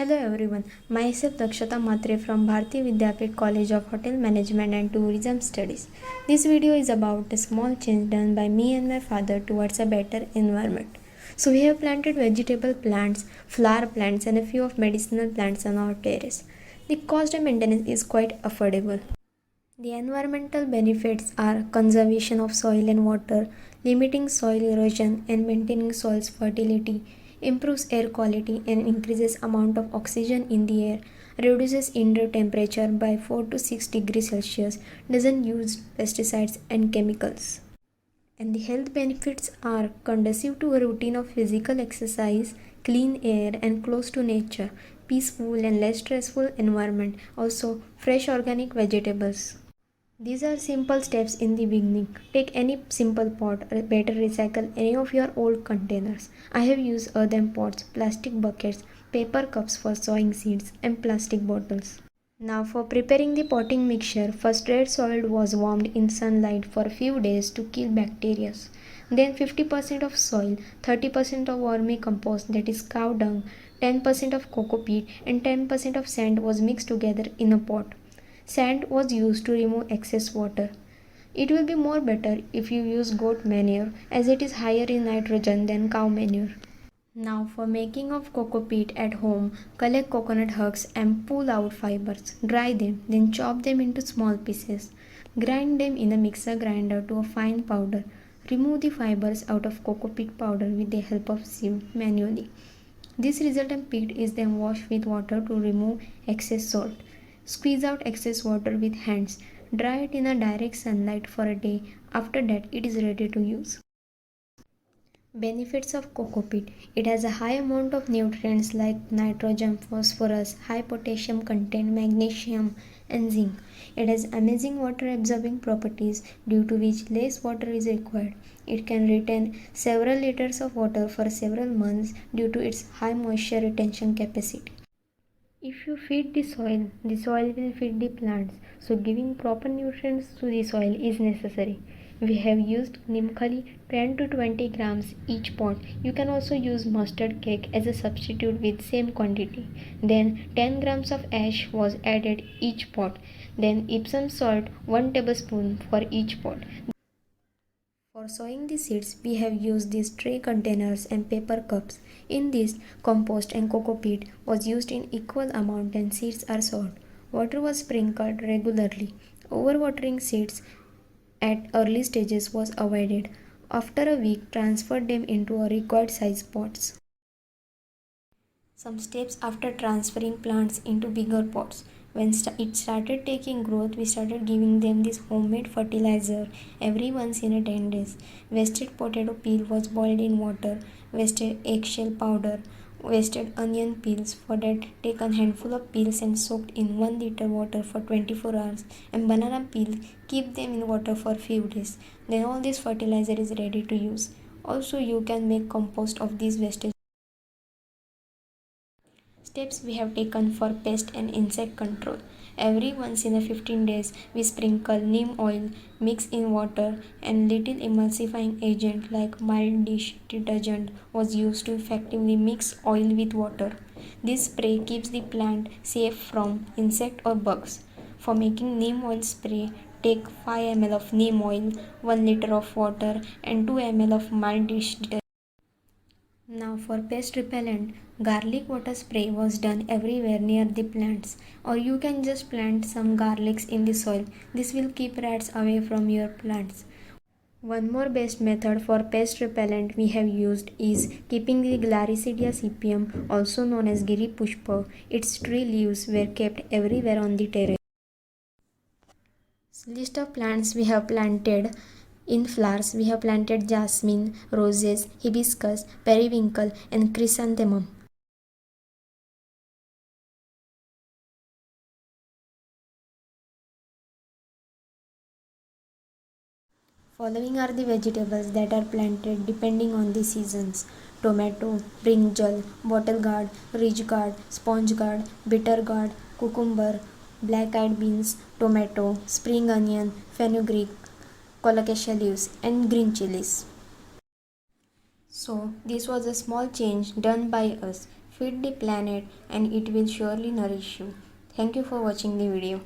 Hello everyone, myself Dakshata Matre from Bharati Vidyapeeth College of Hotel Management and Tourism Studies. This video is about a small change done by me and my father towards a better environment. So we have planted vegetable plants, flower plants and a few of medicinal plants on our terrace. The cost and maintenance is quite affordable. The environmental benefits are conservation of soil and water, limiting soil erosion and maintaining soil's fertility, improves air quality and increases amount of oxygen in the air, reduces indoor temperature by 4 to 6 degrees Celsius, doesn't use pesticides and chemicals. And the health benefits are conducive to a routine of physical exercise, clean air and close to nature, peaceful and less stressful environment, also fresh organic vegetables. These are simple steps in the beginning. Take any simple pot or better recycle any of your old containers. I have used earthen pots, plastic buckets, paper cups for sowing seeds and plastic bottles. Now for preparing the potting mixture, first red soil was warmed in sunlight for a few days to kill bacteria. Then 50% of soil, 30% of vermicompost that is cow dung, 10% of coco peat and 10% of sand was mixed together in a pot. Sand was used to remove excess water. It will be more better if you use goat manure as it is higher in nitrogen than cow manure. Now for making of coco peat at home, collect coconut husks and pull out fibers. Dry them, then chop them into small pieces. Grind them in a mixer grinder to a fine powder. Remove the fibers out of coco peat powder with the help of sieve manually. This resultant peat is then washed with water to remove excess salt. Squeeze out excess water with hands. Dry it in a direct sunlight for a day. After that, it is ready to use. Benefits of coco peat. It has a high amount of nutrients like nitrogen, phosphorus, high potassium content, magnesium, and zinc. It has amazing water absorbing properties due to which less water is required. It can retain several liters of water for several months due to its high moisture retention capacity. If you feed the soil will feed the plants. So giving proper nutrients to the soil is necessary. We have used Nimkhali 10 to 20 grams each pot. You can also use mustard cake as a substitute with same quantity. Then 10 grams of ash was added each pot. Then Epsom salt 1 tablespoon for each pot. For sowing the seeds, we have used these tray containers and paper cups. In this, compost and coco peat was used in equal amount and seeds are sowed. Water was sprinkled regularly. Overwatering seeds at early stages was avoided. After a week, transfer them into a required size pots. Some steps after transferring plants into bigger pots. When it started taking growth, we started giving them this homemade fertilizer every once in a 10 days. Wasted potato peel was boiled in water. Wasted eggshell powder. Wasted onion peels. For that, take a handful of peels and soaked in 1 liter water for 24 hours. And banana peel, keep them in water for few days. Then all this fertilizer is ready to use. Also, you can make compost of these wastage. Steps we have taken for pest and insect control. Every once in a 15 days, we sprinkle neem oil, mix in water, and little emulsifying agent like mild dish detergent was used to effectively mix oil with water. This spray keeps the plant safe from insect or bugs. For making neem oil spray, take 5 ml of neem oil, 1 liter of water, and 2 ml of mild dish detergent. Now for pest repellent, garlic water spray was done everywhere near the plants, or you can just plant some garlics in the soil. This will keep rats away from your plants. One more best method for pest repellent we have used is keeping the Glarissidia sepium, also known as Giri Pushpa. Its tree leaves were kept everywhere on the terrace. List of plants we have planted. In flowers, we have planted jasmine, roses, hibiscus, periwinkle, and chrysanthemum. Following are the vegetables that are planted depending on the seasons: tomato, brinjal, bottle gourd, ridge gourd, sponge gourd, bitter gourd, cucumber, black-eyed beans, tomato, spring onion, fenugreek, colocasia leaves, and green chilies. So, this was a small change done by us. feed the planet, and it will surely nourish you. Thank you for watching the video.